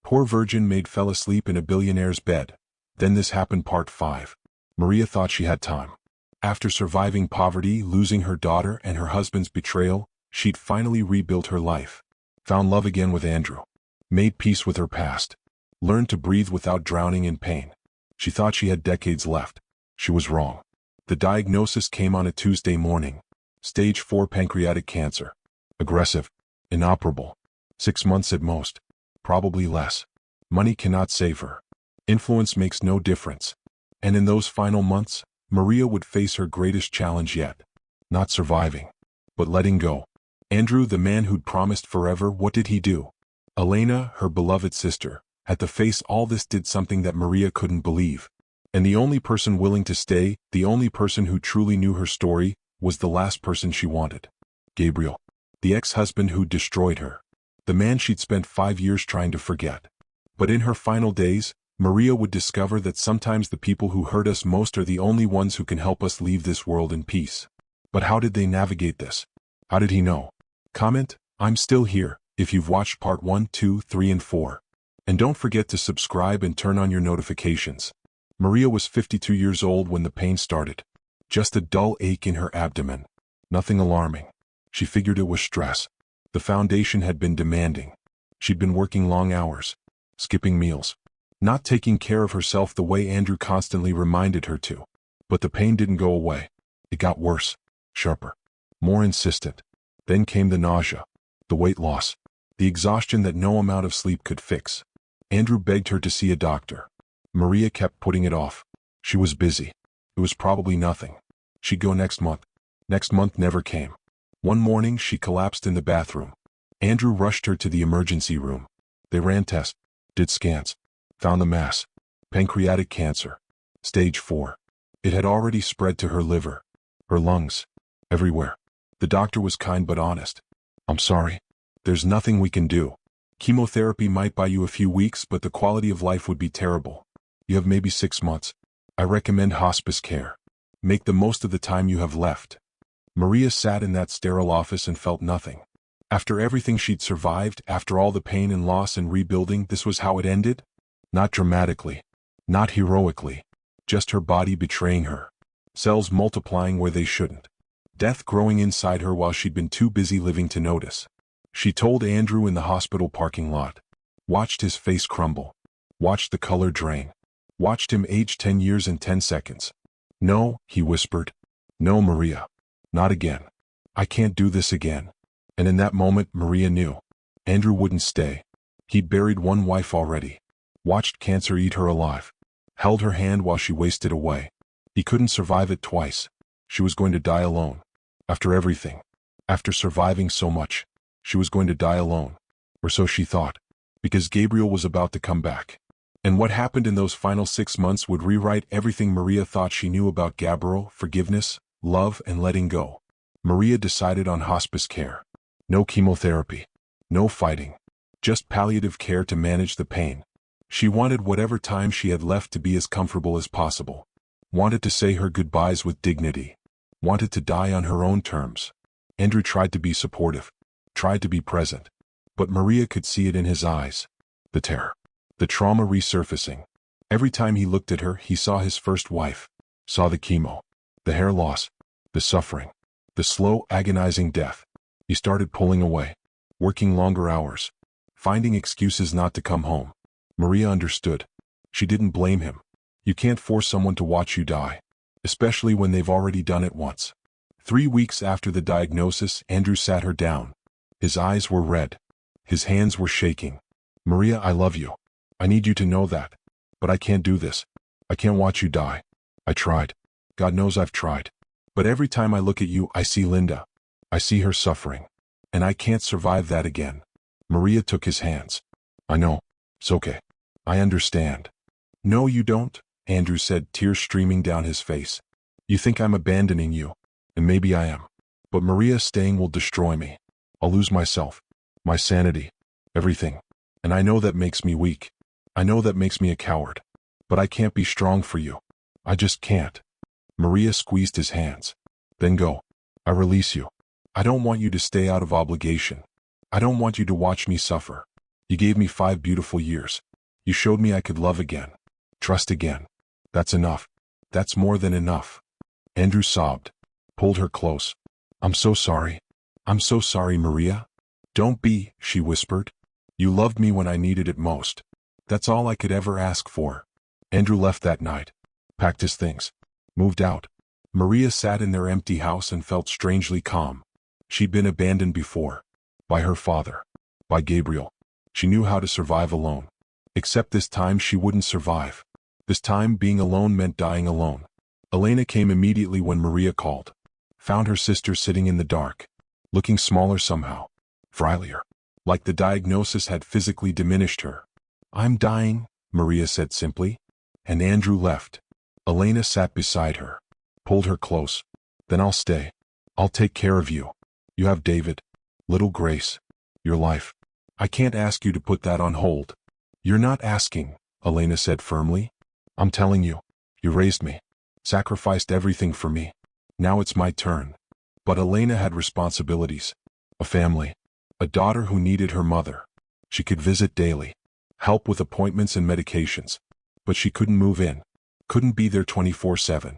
Poor virgin Maid fell asleep in a billionaire's bed. Then this happened. Part 5. Maria thought she had time. After surviving poverty, losing her daughter, and her husband's betrayal, she'd finally rebuilt her life. Found love again with Andrew. Made peace with her past. Learned to breathe without drowning in pain. She thought she had decades left. She was wrong. The diagnosis came on a Tuesday morning. Stage 4 pancreatic cancer. Aggressive. Inoperable. 6 months at most. Probably less. Money cannot save her. Influence makes no difference. And in those final months, Maria would face her greatest challenge yet. Not surviving, but letting go. Andrew, the man who'd promised forever, what did he do? Elena, her beloved sister, had to face all this. Did something that Maria couldn't believe. And the only person willing to stay, the only person who truly knew her story, was the last person she wanted. Gabriel. The ex-husband who destroyed her. The man she'd spent 5 years trying to forget. But in her final days, Maria would discover that sometimes the people who hurt us most are the only ones who can help us leave this world in peace. But how did they navigate this? How did he know? Comment, I'm still here, if you've watched part 1, 2, 3 and 4. And don't forget to subscribe and turn on your notifications. Maria was 52 years old when the pain started. Just a dull ache in her abdomen. Nothing alarming. She figured it was stress. The foundation had been demanding. She'd been working long hours, skipping meals, not taking care of herself the way Andrew constantly reminded her to. But the pain didn't go away. It got worse, sharper, more insistent. Then came the nausea, the weight loss, the exhaustion that no amount of sleep could fix. Andrew begged her to see a doctor. Maria kept putting it off. She was busy. It was probably nothing. She'd go next month. Next month never came. One morning she collapsed in the bathroom. Andrew rushed her to the emergency room. They ran tests, did scans, found the mass. Pancreatic cancer. Stage 4. It had already spread to her liver, her lungs, everywhere. The doctor was kind but honest. I'm sorry. There's nothing we can do. Chemotherapy might buy you a few weeks, but the quality of life would be terrible. You have maybe 6 months. I recommend hospice care. Make the most of the time you have left. Maria sat in that sterile office and felt nothing. After everything she'd survived, after all the pain and loss and rebuilding, this was how it ended? Not dramatically. Not heroically. Just her body betraying her. Cells multiplying where they shouldn't. Death growing inside her while she'd been too busy living to notice. She told Andrew in the hospital parking lot. Watched his face crumble. Watched the color drain. Watched him age 10 years in 10 seconds. No, he whispered. No, Maria. Not again. I can't do this again. And in that moment, Maria knew. Andrew wouldn't stay. He'd buried one wife already. Watched cancer eat her alive. Held her hand while she wasted away. He couldn't survive it twice. She was going to die alone. After everything. After surviving so much. She was going to die alone. Or so she thought. Because Gabriel was about to come back. And what happened in those final 6 months would rewrite everything Maria thought she knew about Gabriel: forgiveness, love, and letting go. Maria decided on hospice care. No chemotherapy. No fighting. Just palliative care to manage the pain. She wanted whatever time she had left to be as comfortable as possible. Wanted to say her goodbyes with dignity. Wanted to die on her own terms. Andrew tried to be supportive. Tried to be present. But Maria could see it in his eyes. The terror. The trauma resurfacing. Every time he looked at her, he saw his first wife. Saw the chemo. The hair loss. The suffering. The slow, agonizing death. He started pulling away. Working longer hours. Finding excuses not to come home. Maria understood. She didn't blame him. You can't force someone to watch you die. Especially when they've already done it once. 3 weeks after the diagnosis, Andrew sat her down. His eyes were red. His hands were shaking. Maria, I love you. I need you to know that. But I can't do this. I can't watch you die. I tried. God knows I've tried. But every time I look at you, I see Linda. I see her suffering. And I can't survive that again. Maria took his hands. I know. It's okay. I understand. No, you don't, Andrew said, tears streaming down his face. You think I'm abandoning you. And maybe I am. But Maria, staying will destroy me. I'll lose myself. My sanity. Everything. And I know that makes me weak. I know that makes me a coward. But I can't be strong for you. I just can't. Maria squeezed his hands. Then go. I release you. I don't want you to stay out of obligation. I don't want you to watch me suffer. You gave me 5 beautiful years. You showed me I could love again. Trust again. That's enough. That's more than enough. Andrew sobbed, pulled her close. I'm so sorry. I'm so sorry, Maria. Don't be, she whispered. You loved me when I needed it most. That's all I could ever ask for. Andrew left that night, packed his things, moved out. Maria sat in their empty house and felt strangely calm. She'd been abandoned before. By her father. By Gabriel. She knew how to survive alone. Except this time she wouldn't survive. This time being alone meant dying alone. Elena came immediately when Maria called. Found her sister sitting in the dark. Looking smaller somehow. Frilier. Like the diagnosis had physically diminished her. I'm dying, Maria said simply. And Andrew left. Elena sat beside her. Pulled her close. Then I'll stay. I'll take care of you. You have David. Little Grace. Your life. I can't ask you to put that on hold. You're not asking, Elena said firmly. I'm telling you. You raised me. Sacrificed everything for me. Now it's my turn. But Elena had responsibilities. A family. A daughter who needed her mother. She could visit daily. Help with appointments and medications. But she couldn't move in. Couldn't be there 24/7.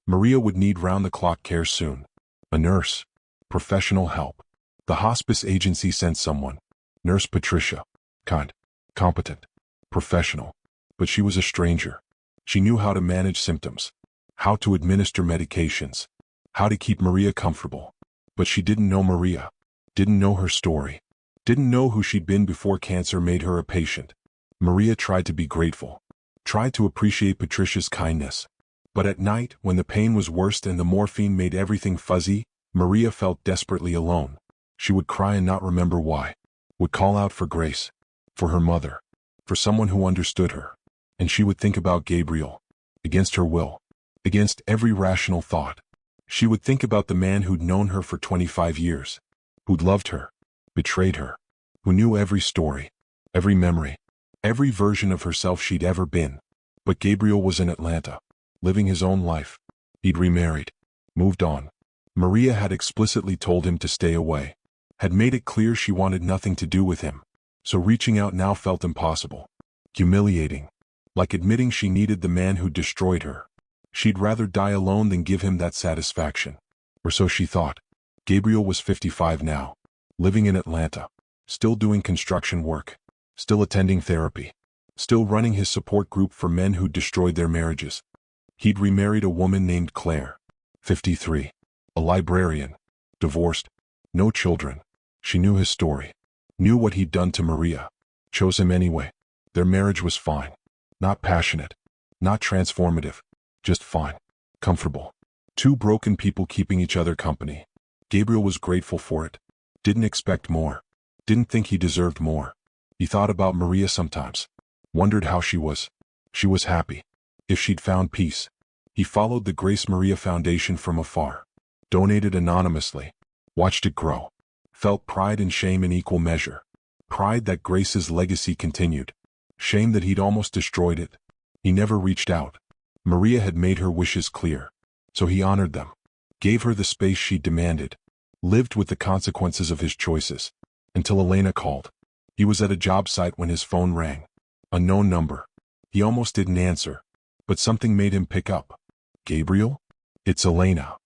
Maria would need round-the-clock care soon. A nurse. Professional help. The hospice agency sent someone. Nurse Patricia. Kind. Competent. Professional. But she was a stranger. She knew how to manage symptoms. How to administer medications. How to keep Maria comfortable. But she didn't know Maria. Didn't know her story. Didn't know who she'd been before cancer made her a patient. Maria tried to be grateful. Tried to appreciate Patricia's kindness. But at night, when the pain was worst and the morphine made everything fuzzy, Maria felt desperately alone. She would cry and not remember why. Would call out for Grace. For her mother. For someone who understood her. And she would think about Gabriel. Against her will. Against every rational thought. She would think about the man who'd known her for 25 years. Who'd loved her. Betrayed her. Who knew every story. Every memory. Every version of herself she'd ever been. But Gabriel was in Atlanta. Living his own life. He'd remarried. Moved on. Maria had explicitly told him to stay away. Had made it clear she wanted nothing to do with him. So reaching out now felt impossible. Humiliating. Like admitting she needed the man who destroyed her. She'd rather die alone than give him that satisfaction. Or so she thought. Gabriel was 55 now. Living in Atlanta. Still doing construction work. Still attending therapy. Still running his support group for men who destroyed their marriages. He'd remarried a woman named Claire. 53. A librarian. Divorced. No children. She knew his story. Knew what he'd done to Maria. Chose him anyway. Their marriage was fine. Not passionate. Not transformative. Just fine. Comfortable. Two broken people keeping each other company. Gabriel was grateful for it. Didn't expect more. Didn't think he deserved more. He thought about Maria sometimes. Wondered how she was. She was happy. If she'd found peace. He followed the Grace Maria Foundation from afar. Donated anonymously. Watched it grow. Felt pride and shame in equal measure. Pride that Grace's legacy continued. Shame that he'd almost destroyed it. He never reached out. Maria had made her wishes clear. So he honored them. Gave her the space she demanded. Lived with the consequences of his choices. Until Elena called. He was at a job site when his phone rang. Unknown number. He almost didn't answer. But something made him pick up. Gabriel? It's Elena.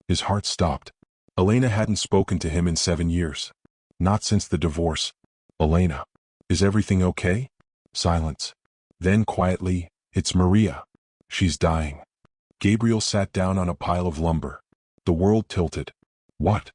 His heart stopped. Elena hadn't spoken to him in 7 years. Not since the divorce. Elena. Is everything okay? Silence. Then quietly, it's Maria. She's dying. Gabriel sat down on a pile of lumber. The world tilted. What?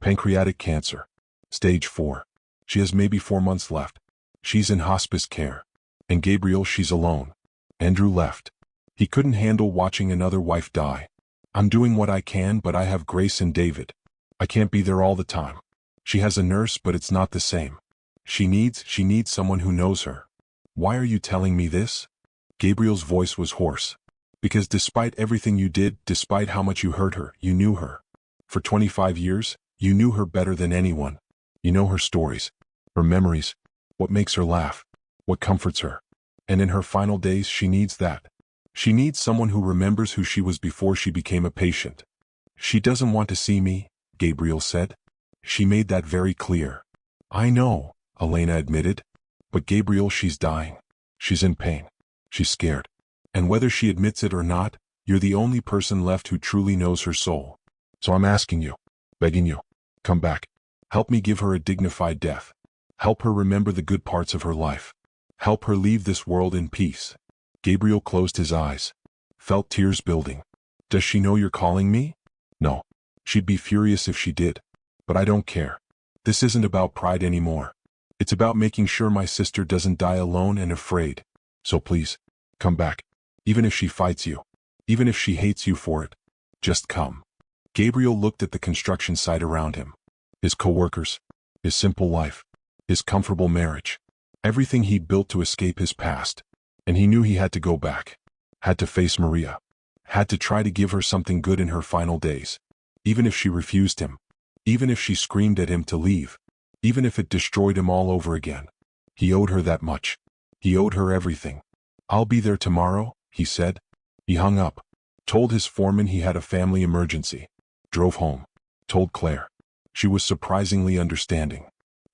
Pancreatic cancer. Stage 4. She has maybe 4 months left. She's in hospice care. And Gabriel, she's alone. Andrew left. He couldn't handle watching another wife die. I'm doing what I can, but I have Grace and David. I can't be there all the time. She has a nurse, but it's not the same. She needs someone who knows her. Why are you telling me this? Gabriel's voice was hoarse. Because despite everything you did, despite how much you hurt her, you knew her. For 25 years, you knew her better than anyone. You know her stories, her memories, what makes her laugh, what comforts her. And in her final days, she needs that. She needs someone who remembers who she was before she became a patient. She doesn't want to see me, Gabriel said. She made that very clear. I know, Elena admitted. But Gabriel, she's dying. She's in pain. She's scared. And whether she admits it or not, you're the only person left who truly knows her soul. So I'm asking you, begging you, come back. Help me give her a dignified death. Help her remember the good parts of her life. Help her leave this world in peace. Gabriel closed his eyes, felt tears building. Does she know you're calling me? No. She'd be furious if she did. But I don't care. This isn't about pride anymore. It's about making sure my sister doesn't die alone and afraid. So please, come back. Even if she fights you. Even if she hates you for it. Just come. Gabriel looked at the construction site around him. His co-workers. His simple life. His comfortable marriage. Everything he'd built to escape his past. And he knew he had to go back. Had to face Maria. Had to try to give her something good in her final days. Even if she refused him. Even if she screamed at him to leave. Even if it destroyed him all over again. He owed her that much. He owed her everything. I'll be there tomorrow, he said. He hung up. Told his foreman he had a family emergency. Drove home. Told Claire. She was surprisingly understanding.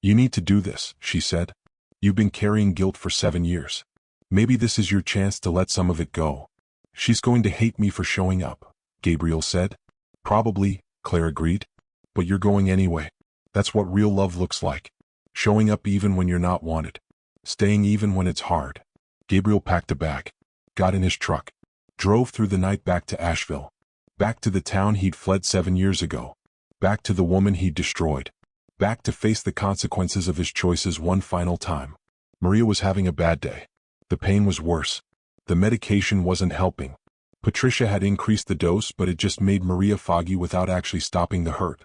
You need to do this, she said. You've been carrying guilt for 7 years. Maybe this is your chance to let some of it go. She's going to hate me for showing up, Gabriel said. Probably, Claire agreed. But you're going anyway. That's what real love looks like. Showing up even when you're not wanted. Staying even when it's hard. Gabriel packed a bag. Got in his truck. Drove through the night back to Asheville. Back to the town he'd fled 7 years ago. Back to the woman he'd destroyed. Back to face the consequences of his choices one final time. Maria was having a bad day. The pain was worse. The medication wasn't helping. Patricia had increased the dose, but it just made Maria foggy without actually stopping the hurt.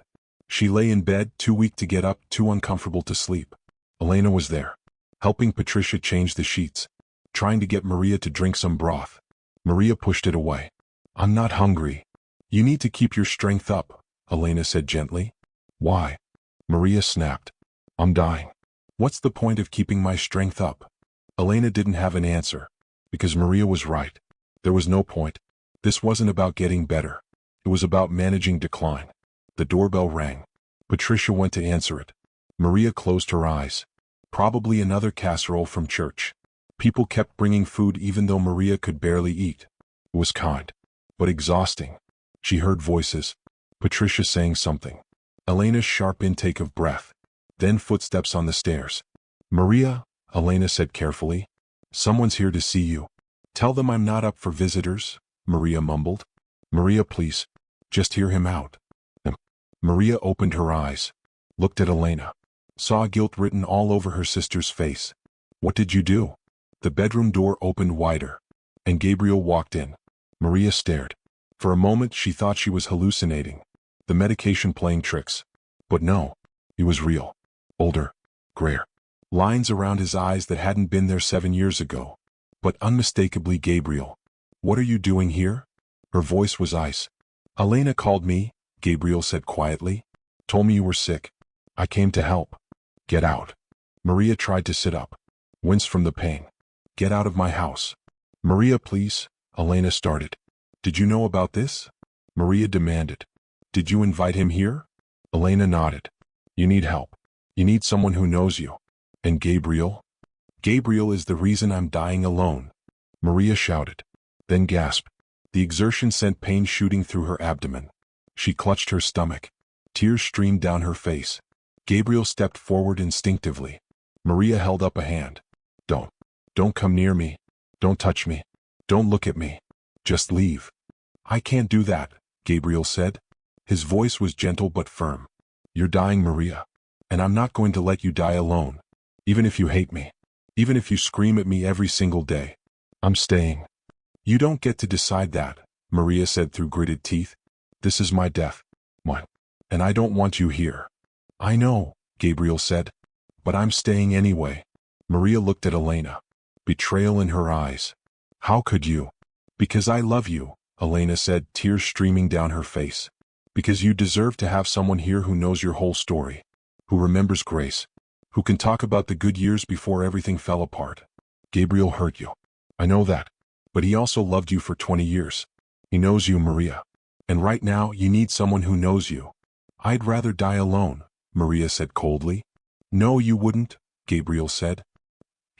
She lay in bed, too weak to get up, too uncomfortable to sleep. Elena was there, helping Patricia change the sheets, trying to get Maria to drink some broth. Maria pushed it away. I'm not hungry. You need to keep your strength up, Elena said gently. Why? Maria snapped. I'm dying. What's the point of keeping my strength up? Elena didn't have an answer, because Maria was right. There was no point. This wasn't about getting better. It was about managing decline. The doorbell rang. Patricia went to answer it. Maria closed her eyes. Probably another casserole from church. People kept bringing food even though Maria could barely eat. It was kind, but exhausting. She heard voices. Patricia saying something. Elena's sharp intake of breath. Then footsteps on the stairs. Maria, Elena said carefully. Someone's here to see you. Tell them I'm not up for visitors, Maria mumbled. Maria, please. Just hear him out. Maria opened her eyes. Looked at Elena. Saw guilt written all over her sister's face. What did you do? The bedroom door opened wider. And Gabriel walked in. Maria stared. For a moment she thought she was hallucinating. The medication playing tricks. But no. He was real. Older. Grayer. Lines around his eyes that hadn't been there 7 years ago. But unmistakably Gabriel. What are you doing here? Her voice was ice. Elena called me, Gabriel said quietly. Told me you were sick. I came to help. Get out. Maria tried to sit up. Winced from the pain. Get out of my house. Maria, please, Elena started. Did you know about this? Maria demanded. Did you invite him here? Elena nodded. You need help. You need someone who knows you. And Gabriel? Gabriel is the reason I'm dying alone. Maria shouted. Then gasped. The exertion sent pain shooting through her abdomen. She clutched her stomach. Tears streamed down her face. Gabriel stepped forward instinctively. Maria held up a hand. Don't come near me. Don't touch me. Don't look at me. Just leave. I can't do that, Gabriel said. His voice was gentle but firm. You're dying, Maria. And I'm not going to let you die alone. Even if you hate me. Even if you scream at me every single day. I'm staying. You don't get to decide that, Maria said through gritted teeth. This is my death. Mine. And I don't want you here. I know, Gabriel said. But I'm staying anyway. Maria looked at Elena. Betrayal in her eyes. How could you? Because I love you, Elena said, tears streaming down her face. Because you deserve to have someone here who knows your whole story. Who remembers grace. Who can talk about the good years before everything fell apart. Gabriel hurt you. I know that. But he also loved you for 20 years. He knows you, Maria. And right now you need someone who knows you. I'd rather die alone, Maria said coldly. No, you wouldn't, Gabriel said.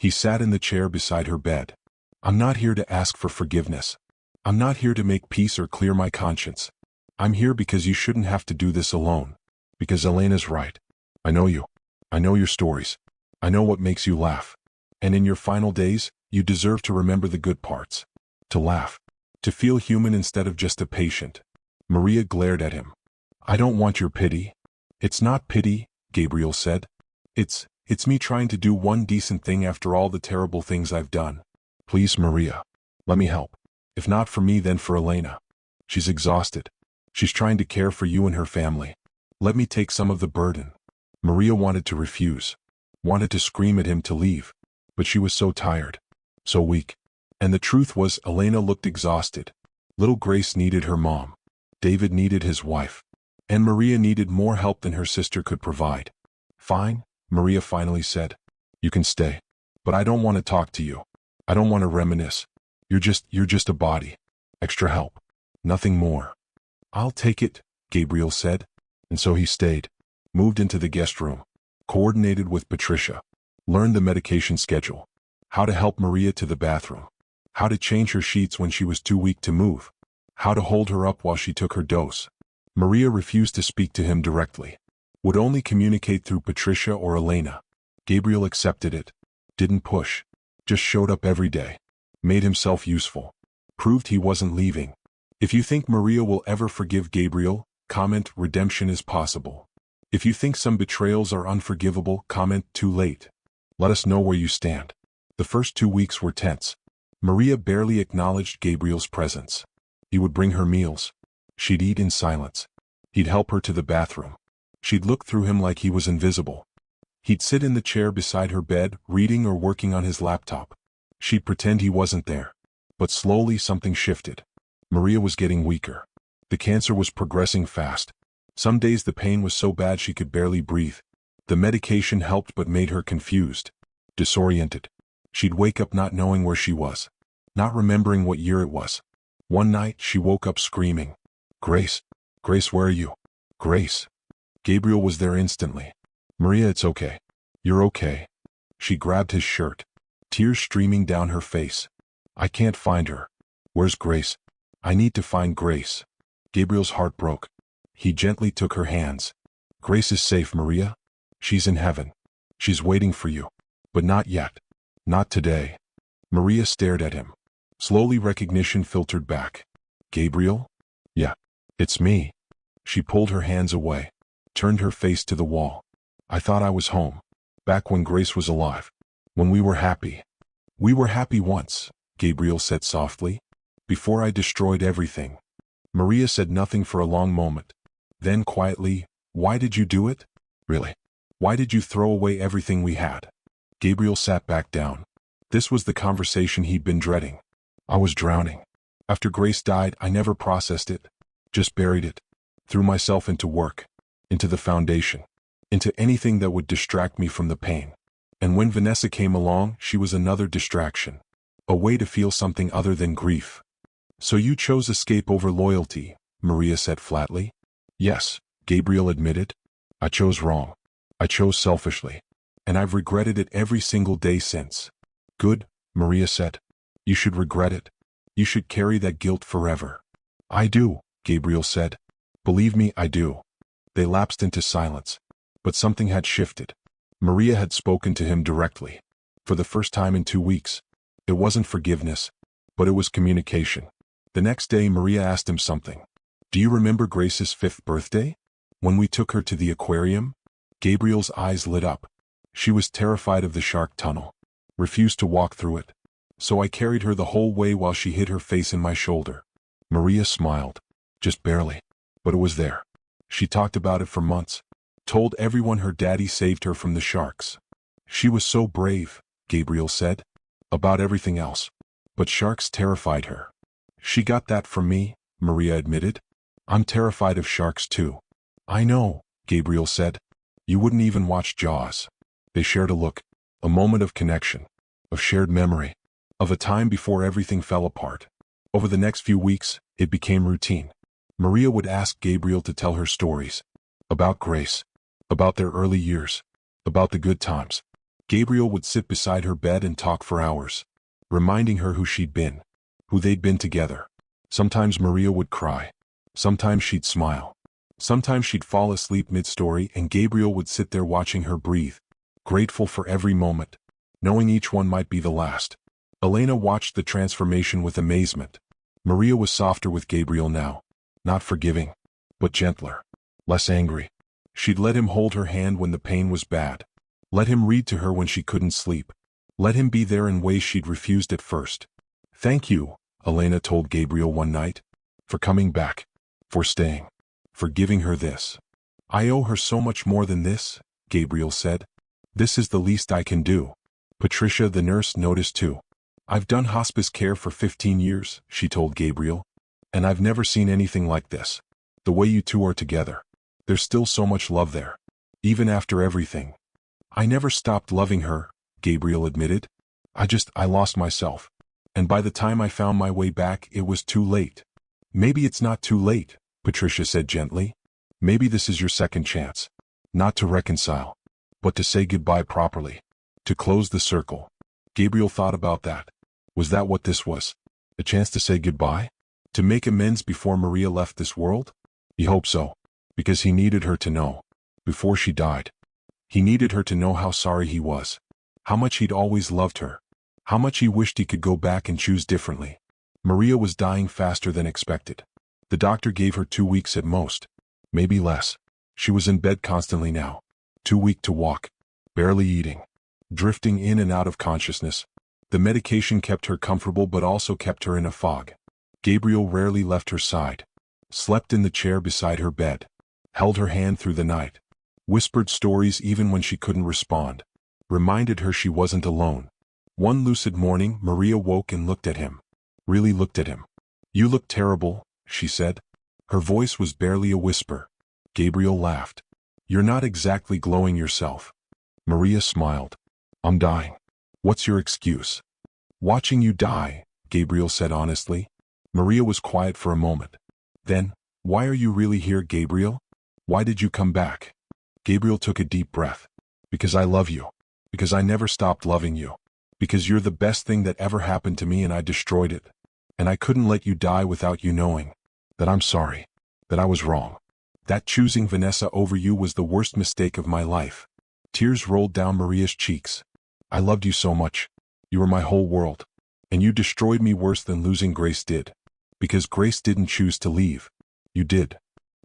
He sat in the chair beside her bed. I'm not here to ask for forgiveness. I'm not here to make peace or clear my conscience. I'm here because you shouldn't have to do this alone. Because Elena's right. I know you. I know your stories. I know what makes you laugh. And in your final days, you deserve to remember the good parts. To laugh. To feel human instead of just a patient. Maria glared at him. I don't want your pity. It's not pity, Gabriel said. It's me trying to do one decent thing after all the terrible things I've done. Please, Maria. Let me help. If not for me, then for Elena. She's exhausted. She's trying to care for you and her family. Let me take some of the burden. Maria wanted to refuse. Wanted to scream at him to leave. But she was so tired. So weak. And the truth was, Elena looked exhausted. Little Grace needed her mom. David needed his wife. And Maria needed more help than her sister could provide. Fine, Maria finally said. You can stay. But I don't want to talk to you. I don't want to reminisce. You're just a body. Extra help. Nothing more. I'll take it, Gabriel said. And so he stayed. Moved into the guest room. Coordinated with Patricia. Learned the medication schedule. How to help Maria to the bathroom. How to change her sheets when she was too weak to move. How to hold her up while she took her dose. Maria refused to speak to him directly. Would only communicate through Patricia or Elena. Gabriel accepted it. Didn't push. Just showed up every day. Made himself useful. Proved he wasn't leaving. If you think Maria will ever forgive Gabriel, comment redemption is possible. If you think some betrayals are unforgivable, comment too late. Let us know where you stand. The first 2 weeks were tense. Maria barely acknowledged Gabriel's presence. He would bring her meals. She'd eat in silence. He'd help her to the bathroom. She'd look through him like he was invisible. He'd sit in the chair beside her bed, reading or working on his laptop. She'd pretend he wasn't there. But slowly something shifted. Maria was getting weaker. The cancer was progressing fast. Some days the pain was so bad she could barely breathe. The medication helped but made her confused. Disoriented. She'd wake up not knowing where she was. Not remembering what year it was. One night she woke up screaming. Grace. Grace, where are you? Grace. Gabriel was there instantly. Maria, it's okay. You're okay. She grabbed his shirt. Tears streaming down her face. I can't find her. Where's Grace? I need to find Grace. Gabriel's heart broke. He gently took her hands. Grace is safe, Maria. She's in heaven. She's waiting for you. But not yet. Not today. Maria stared at him. Slowly recognition filtered back. Gabriel? Yeah. It's me. She pulled her hands away. Turned her face to the wall. I thought I was home. Back when Grace was alive. When we were happy. We were happy once, Gabriel said softly. Before I destroyed everything. Maria said nothing for a long moment. Then quietly, why did you do it? Really? Why did you throw away everything we had? Gabriel sat back down. This was the conversation he'd been dreading. I was drowning. After Grace died, I never processed it. Just buried it. Threw myself into work. Into the foundation. Into anything that would distract me from the pain. And when Vanessa came along, she was another distraction. A way to feel something other than grief. So you chose escape over loyalty, Maria said flatly. Yes, Gabriel admitted. I chose wrong. I chose selfishly. And I've regretted it every single day since. Good, Maria said. You should regret it. You should carry that guilt forever. I do, Gabriel said. Believe me, I do. They lapsed into silence. But something had shifted. Maria had spoken to him directly. For the first time in 2 weeks. It wasn't forgiveness, but it was communication. The next day Maria asked him something. Do you remember Grace's 5th birthday? When we took her to the aquarium? Gabriel's eyes lit up. She was terrified of the shark tunnel. Refused to walk through it. So I carried her the whole way while she hid her face in my shoulder. Maria smiled. Just barely. But it was there. She talked about it for months. Told everyone her daddy saved her from the sharks. She was so brave, Gabriel said. About everything else. But sharks terrified her. She got that from me, Maria admitted. I'm terrified of sharks too. I know, Gabriel said. You wouldn't even watch Jaws. They shared a look. A moment of connection. Of shared memory. Of a time before everything fell apart. Over the next few weeks, it became routine. Maria would ask Gabriel to tell her stories. About Grace. About their early years. About the good times. Gabriel would sit beside her bed and talk for hours, reminding her who she'd been, who they'd been together. Sometimes Maria would cry. Sometimes she'd smile. Sometimes she'd fall asleep mid-story and Gabriel would sit there watching her breathe, grateful for every moment, knowing each one might be the last. Elena watched the transformation with amazement. Maria was softer with Gabriel now, not forgiving, but gentler, less angry. She'd let him hold her hand when the pain was bad. Let him read to her when she couldn't sleep. Let him be there in ways she'd refused at first. "Thank you," Elena told Gabriel one night, "for coming back, for staying, for giving her this." "I owe her so much more than this," Gabriel said. "This is the least I can do." Patricia, the nurse, noticed too. "I've done hospice care for 15 years, she told Gabriel, "and I've never seen anything like this. The way you two are together. There's still so much love there. Even after everything." "I never stopped loving her," Gabriel admitted. I lost myself. And by the time I found my way back, it was too late." "Maybe it's not too late," Patricia said gently. "Maybe this is your second chance. Not to reconcile, but to say goodbye properly. To close the circle." Gabriel thought about that. Was that what this was? A chance to say goodbye? To make amends before Maria left this world? He hoped so, because he needed her to know. Before she died, he needed her to know how sorry he was. How much he'd always loved her. How much he wished he could go back and choose differently. Maria was dying faster than expected. The doctor gave her 2 weeks at most. Maybe less. She was in bed constantly now. Too weak to walk. Barely eating. Drifting in and out of consciousness. The medication kept her comfortable but also kept her in a fog. Gabriel rarely left her side. Slept in the chair beside her bed. Held her hand through the night. Whispered stories even when she couldn't respond. Reminded her she wasn't alone. One lucid morning, Maria woke and looked at him. Really looked at him. "You look terrible," she said. Her voice was barely a whisper. Gabriel laughed. "You're not exactly glowing yourself." Maria smiled. "I'm dying." "What's your excuse?" "Watching you die," Gabriel said honestly. Maria was quiet for a moment. Then, "Why are you really here, Gabriel? Why did you come back?" Gabriel took a deep breath. "Because I love you. Because I never stopped loving you. Because you're the best thing that ever happened to me and I destroyed it. And I couldn't let you die without you knowing that I'm sorry, that I was wrong. That choosing Vanessa over you was the worst mistake of my life." Tears rolled down Maria's cheeks. "I loved you so much. You were my whole world. And you destroyed me worse than losing Grace did. Because Grace didn't choose to leave. You did."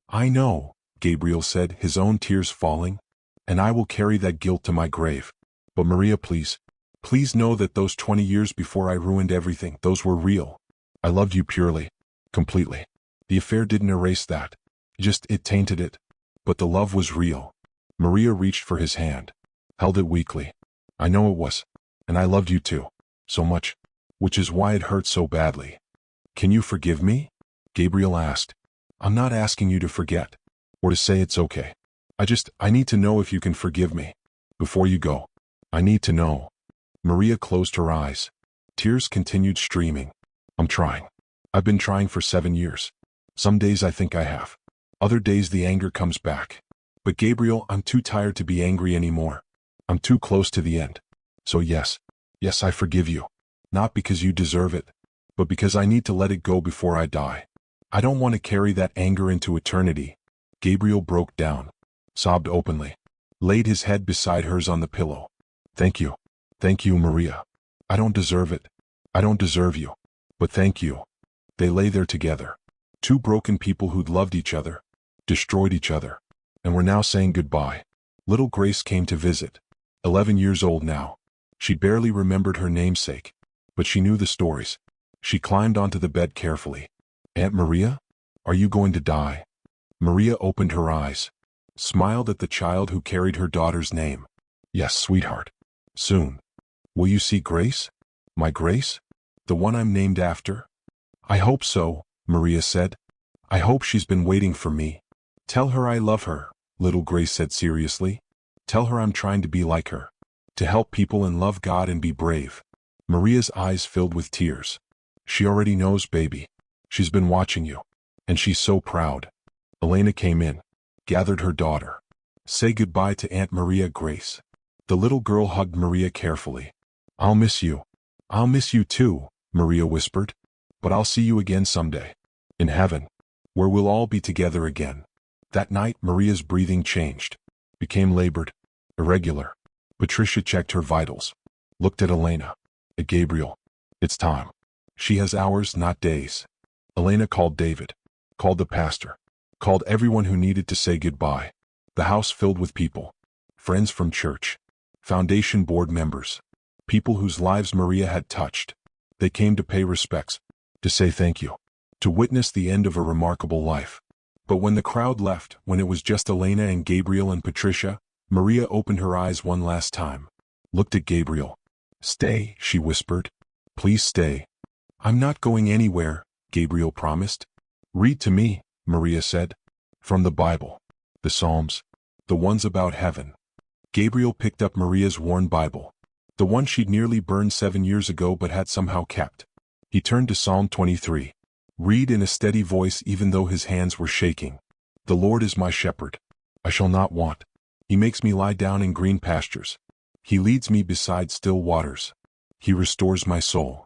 "I know," Gabriel said, his own tears falling. "And I will carry that guilt to my grave. But Maria, please. Please know that those 20 years before I ruined everything, those were real. I loved you purely. Completely. The affair didn't erase that. It tainted it. But the love was real." Maria reached for his hand. Held it weakly. "I know it was. And I loved you too. So much. Which is why it hurt so badly." "Can you forgive me?" Gabriel asked. "I'm not asking you to forget. Or to say it's okay. I need to know if you can forgive me. Before you go. I need to know." Maria closed her eyes. Tears continued streaming. "I'm trying. I've been trying for 7 years. Some days I think I have. Other days the anger comes back. But Gabriel, I'm too tired to be angry anymore. I'm too close to the end. So yes, I forgive you. Not because you deserve it, but because I need to let it go before I die. I don't want to carry that anger into eternity." Gabriel broke down. Sobbed openly. Laid his head beside hers on the pillow. "Thank you. Thank you, Maria. I don't deserve it. I don't deserve you. But thank you." They lay there together. Two broken people who'd loved each other, destroyed each other, and were now saying goodbye. Little Grace came to visit. 11 years old now. She barely remembered her namesake, but she knew the stories. She climbed onto the bed carefully. "Aunt Maria? Are you going to die?" Maria opened her eyes. Smiled at the child who carried her daughter's name. "Yes, sweetheart. Soon. Will you see Grace? My Grace? The one I'm named after?" "I hope so," Maria said. "I hope she's been waiting for me." "Tell her I love her," little Grace said seriously. "Tell her I'm trying to be like her. To help people and love God and be brave." Maria's eyes filled with tears. "She already knows, baby. She's been watching you. And she's so proud." Elena came in. Gathered her daughter. "Say goodbye to Aunt Maria, Grace." The little girl hugged Maria carefully. "I'll miss you. I'll miss you too," Maria whispered. "But I'll see you again someday. In heaven. Where we'll all be together again." That night, Maria's breathing changed. Became labored. Irregular. Patricia checked her vitals. Looked at Elena. At Gabriel. "It's time. She has hours, not days." Elena called David. Called the pastor. Called everyone who needed to say goodbye. The house filled with people. Friends from church. Foundation board members. People whose lives Maria had touched. They came to pay respects. To say thank you. To witness the end of a remarkable life. But when the crowd left, when it was just Elena and Gabriel and Patricia, Maria opened her eyes one last time. Looked at Gabriel. "Stay," she whispered. "Please stay." "I'm not going anywhere," Gabriel promised. "Read to me," Maria said. "From the Bible. The Psalms. The ones about heaven." Gabriel picked up Maria's worn Bible. The one she'd nearly burned 7 years ago but had somehow kept. He turned to Psalm 23. Read in a steady voice even though his hands were shaking. "The Lord is my shepherd. I shall not want. He makes me lie down in green pastures. He leads me beside still waters. He restores my soul."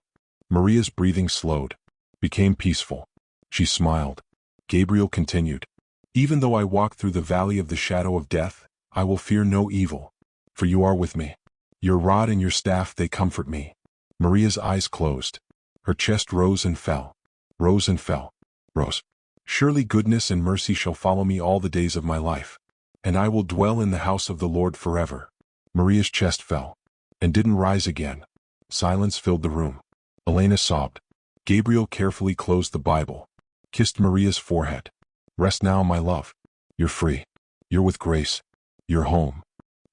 Maria's breathing slowed. Became peaceful. She smiled. Gabriel continued. "Even though I walk through the valley of the shadow of death, I will fear no evil. For you are with me. Your rod and your staff, they comfort me." Maria's eyes closed. Her chest rose and fell. Rose and fell. Rose. "Surely goodness and mercy shall follow me all the days of my life. And I will dwell in the house of the Lord forever." Maria's chest fell. And didn't rise again. Silence filled the room. Elena sobbed. Gabriel carefully closed the Bible. Kissed Maria's forehead. "Rest now, my love. You're free. You're with Grace. You're home."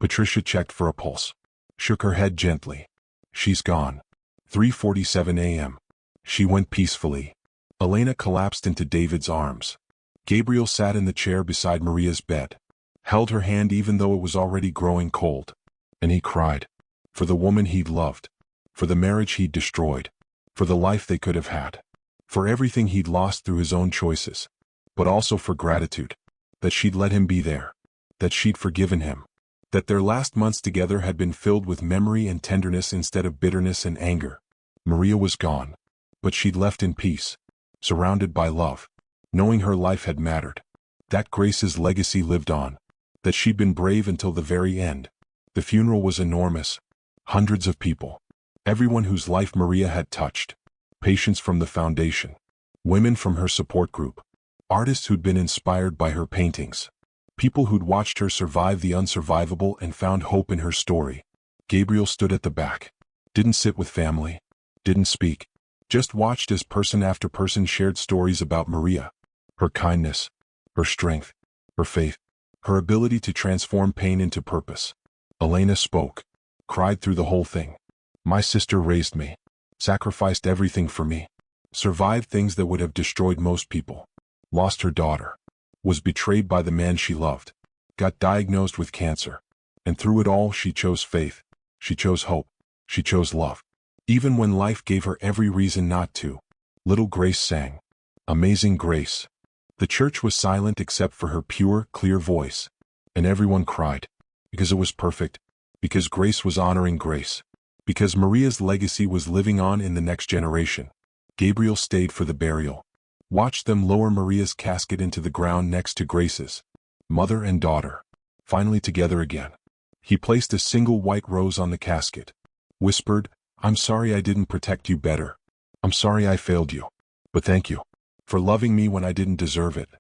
Patricia checked for a pulse. Shook her head gently. "She's gone." 3:47 a.m. She went peacefully. Elena collapsed into David's arms. Gabriel sat in the chair beside Maria's bed. Held her hand even though it was already growing cold. And he cried. For the woman he'd loved. For the marriage he'd destroyed. For the life they could have had. For everything he'd lost through his own choices. But also for gratitude. That she'd let him be there. That she'd forgiven him. That their last months together had been filled with memory and tenderness instead of bitterness and anger. Maria was gone. But she'd left in peace. Surrounded by love. Knowing her life had mattered. That Grace's legacy lived on. That she'd been brave until the very end. The funeral was enormous. Hundreds of people. Everyone whose life Maria had touched. Patients from the foundation. Women from her support group. Artists who'd been inspired by her paintings. People who'd watched her survive the unsurvivable and found hope in her story. Gabriel stood at the back. Didn't sit with family. Didn't speak. Just watched as person after person shared stories about Maria. Her kindness. Her strength. Her faith. Her ability to transform pain into purpose. Elena spoke. Cried through the whole thing. "My sister raised me. Sacrificed everything for me. Survived things that would have destroyed most people. Lost her daughter. Was betrayed by the man she loved. Got diagnosed with cancer. And through it all she chose faith. She chose hope. She chose love. Even when life gave her every reason not to." Little Grace sang. Amazing Grace. The church was silent except for her pure, clear voice. And everyone cried. Because it was perfect. Because Grace was honoring Grace. Because Maria's legacy was living on in the next generation. Gabriel stayed for the burial. Watched them lower Maria's casket into the ground next to Grace's. Mother and daughter. Finally together again. He placed a single white rose on the casket. Whispered, "I'm sorry I didn't protect you better. I'm sorry I failed you. But thank you. For loving me when I didn't deserve it.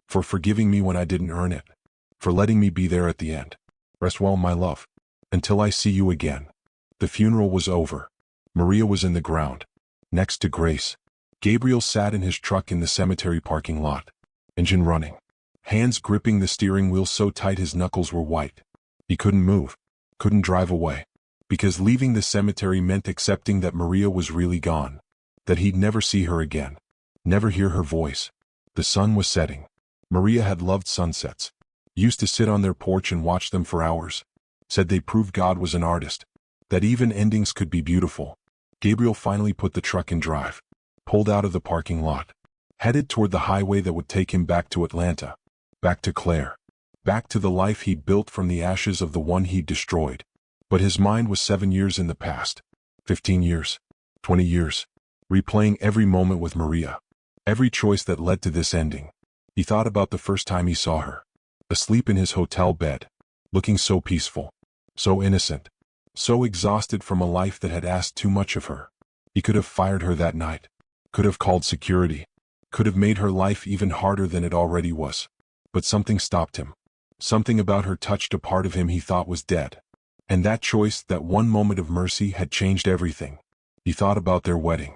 For forgiving me when I didn't earn it. For letting me be there at the end. Rest well, my love. Until I see you again." The funeral was over. Maria was in the ground. Next to Grace. Gabriel sat in his truck in the cemetery parking lot. Engine running. Hands gripping the steering wheel so tight his knuckles were white. He couldn't move. Couldn't drive away. Because leaving the cemetery meant accepting that Maria was really gone. That he'd never see her again. Never hear her voice. The sun was setting. Maria had loved sunsets. Used to sit on their porch and watch them for hours. Said they proved God was an artist. That even endings could be beautiful. Gabriel finally put the truck in drive. Pulled out of the parking lot. Headed toward the highway that would take him back to Atlanta. Back to Claire. Back to the life he'd built from the ashes of the one he'd destroyed. But his mind was 7 years in the past, 15 years, 20 years, replaying every moment with Maria, every choice that led to this ending. He thought about the first time he saw her, asleep in his hotel bed, looking so peaceful, so innocent, so exhausted from a life that had asked too much of her. He could have fired her that night, could have called security, could have made her life even harder than it already was. But something stopped him. Something about her touched a part of him he thought was dead. And that choice, that one moment of mercy, had changed everything. He thought about their wedding.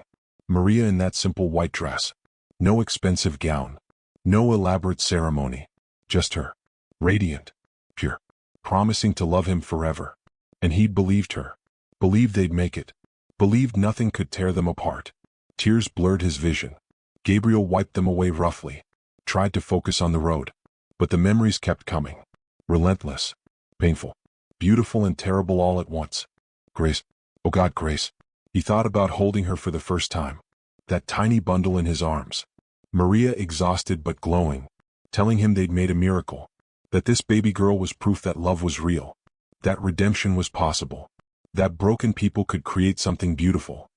Maria in that simple white dress. No expensive gown. No elaborate ceremony. Just her. Radiant. Pure. Promising to love him forever. And he'd believed her. Believed they'd make it. Believed nothing could tear them apart. Tears blurred his vision. Gabriel wiped them away roughly. Tried to focus on the road. But the memories kept coming. Relentless. Painful. Beautiful and terrible all at once. Grace. Oh God, Grace. He thought about holding her for the first time. That tiny bundle in his arms. Maria exhausted but glowing. Telling him they'd made a miracle. That this baby girl was proof that love was real. That redemption was possible. That broken people could create something beautiful.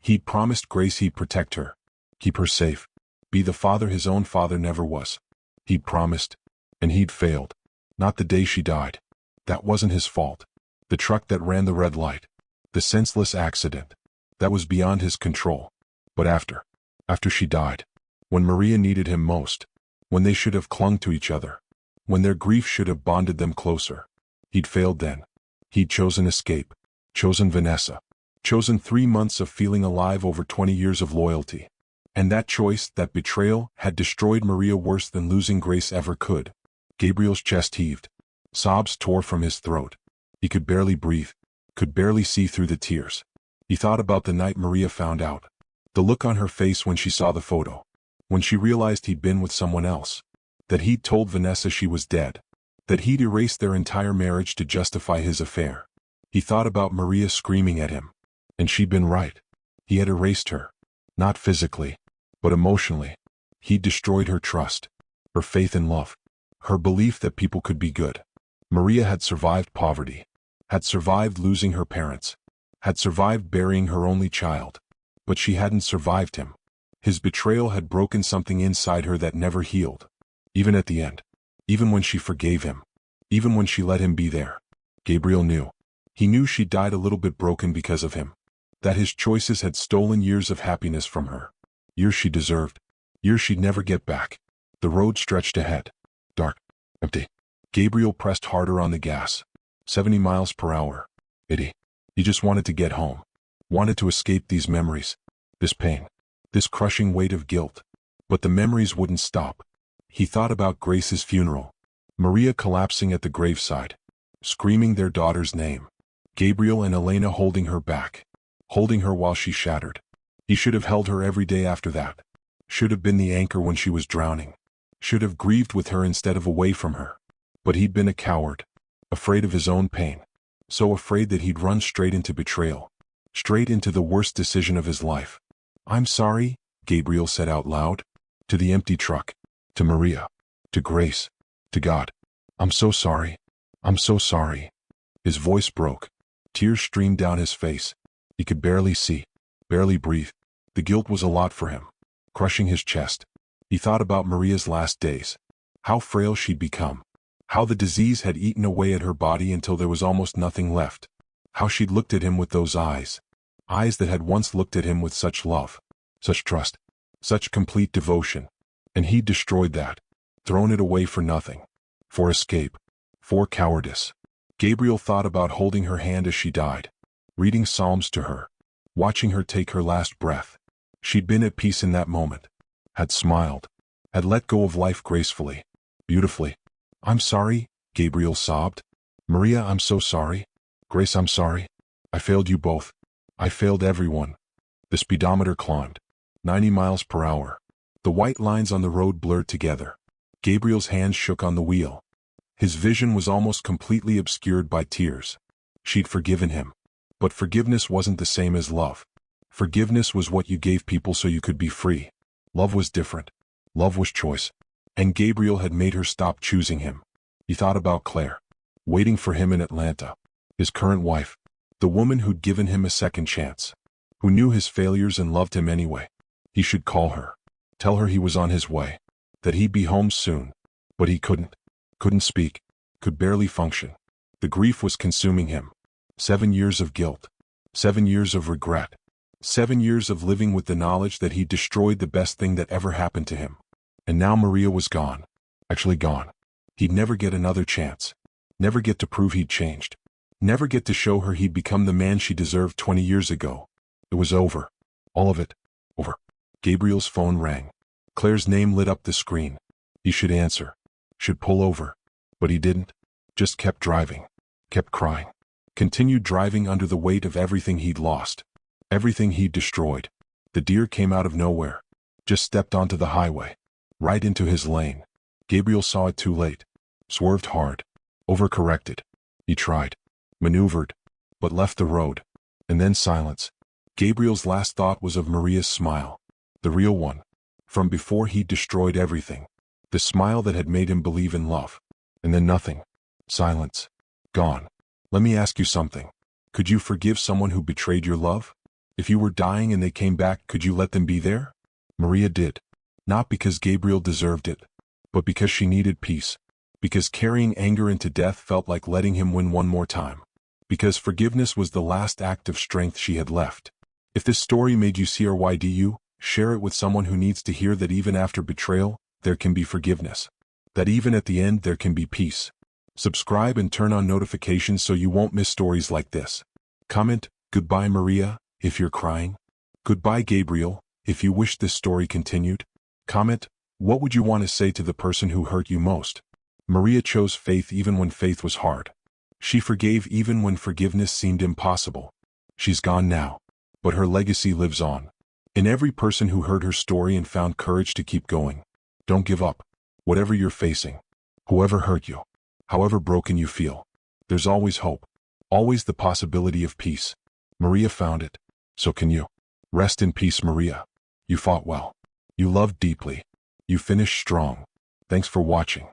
He'd promised Grace he'd protect her. Keep her safe. Be the father his own father never was. He'd promised. And he'd failed. Not the day she died. That wasn't his fault. The truck that ran the red light. The senseless accident. That was beyond his control. But after she died. When Maria needed him most. When they should have clung to each other. When their grief should have bonded them closer. He'd failed then. He'd chosen escape. Chosen Vanessa. Chosen 3 months of feeling alive over 20 years of loyalty. And that choice, that betrayal, had destroyed Maria worse than losing Grace ever could. Gabriel's chest heaved. Sobs tore from his throat. He could barely breathe, could barely see through the tears. He thought about the night Maria found out. The look on her face when she saw the photo. When she realized he'd been with someone else. That he'd told Vanessa she was dead. That he'd erased their entire marriage to justify his affair. He thought about Maria screaming at him. And she'd been right. He had erased her. Not physically, but emotionally. He'd destroyed her trust. Her faith in love. Her belief that people could be good. Maria had survived poverty. Had survived losing her parents. Had survived burying her only child. But she hadn't survived him. His betrayal had broken something inside her that never healed. Even at the end. Even when she forgave him. Even when she let him be there. Gabriel knew. He knew she died a little bit broken because of him. That his choices had stolen years of happiness from her. Years she deserved. Years she'd never get back. The road stretched ahead. Dark. Empty. Gabriel pressed harder on the gas. 70 miles per hour. He just wanted to get home. Wanted to escape these memories. This pain. This crushing weight of guilt. But the memories wouldn't stop. He thought about Grace's funeral. Maria collapsing at the graveside. Screaming their daughter's name. Gabriel and Elena holding her back. Holding her while she shattered. He should have held her every day after that. Should have been the anchor when she was drowning. Should have grieved with her instead of away from her. But he'd been a coward. Afraid of his own pain. So afraid that he'd run straight into betrayal. Straight into the worst decision of his life. I'm sorry, Gabriel said out loud. To the empty truck. To Maria. To Grace. To God. I'm so sorry. I'm so sorry. His voice broke. Tears streamed down his face. He could barely see. Barely breathe. The guilt was a lot for him. Crushing his chest. He thought about Maria's last days. How frail she'd become. How the disease had eaten away at her body until there was almost nothing left. How she'd looked at him with those eyes. Eyes that had once looked at him with such love. Such trust. Such complete devotion. And he'd destroyed that. Thrown it away for nothing. For escape. For cowardice. Gabriel thought about holding her hand as she died. Reading psalms to her. Watching her take her last breath. She'd been at peace in that moment. Had smiled. Had let go of life gracefully. Beautifully. I'm sorry, Gabriel sobbed. Maria, I'm so sorry. Grace, I'm sorry. I failed you both. I failed everyone. The speedometer climbed. 90 miles per hour. The white lines on the road blurred together. Gabriel's hands shook on the wheel. His vision was almost completely obscured by tears. She'd forgiven him. But forgiveness wasn't the same as love. Forgiveness was what you gave people so you could be free. Love was different. Love was choice. And Gabriel had made her stop choosing him. He thought about Claire. Waiting for him in Atlanta. His current wife. The woman who'd given him a second chance. Who knew his failures and loved him anyway. He should call her. Tell her he was on his way. That he'd be home soon. But he couldn't. Couldn't speak. Could barely function. The grief was consuming him. 7 years of guilt. 7 years of regret. 7 years of living with the knowledge that he'd destroyed the best thing that ever happened to him. And now Maria was gone. Actually gone. He'd never get another chance. Never get to prove he'd changed. Never get to show her he'd become the man she deserved 20 years ago. It was over. All of it. Over. Gabriel's phone rang. Claire's name lit up the screen. He should answer. Should pull over. But he didn't. Just kept driving. Kept crying. Continued driving under the weight of everything he'd lost. Everything he'd destroyed. The deer came out of nowhere. Just stepped onto the highway. Right into his lane. Gabriel saw it too late. Swerved hard. Overcorrected. He tried. Maneuvered. But left the road. And then silence. Gabriel's last thought was of Maria's smile. The real one. From before he'd destroyed everything. The smile that had made him believe in love. And then nothing. Silence. Gone. Let me ask you something. Could you forgive someone who betrayed your love? If you were dying and they came back, could you let them be there? Maria did. Not because Gabriel deserved it. But because she needed peace. Because carrying anger into death felt like letting him win one more time. Because forgiveness was the last act of strength she had left. If this story made you see or YDU, share it with someone who needs to hear that even after betrayal, there can be forgiveness. That even at the end there can be peace. Subscribe and turn on notifications so you won't miss stories like this. Comment, "Goodbye Maria," if you're crying. "Goodbye Gabriel," if you wish this story continued. Comment, "What would you want to say to the person who hurt you most?" Maria chose faith even when faith was hard. She forgave even when forgiveness seemed impossible. She's gone now. But her legacy lives on. In every person who heard her story and found courage to keep going. Don't give up. Whatever you're facing. Whoever hurt you. However broken you feel. There's always hope. Always the possibility of peace. Maria found it. So can you. Rest in peace, Maria. You fought well. You loved deeply. You finished strong. Thanks for watching.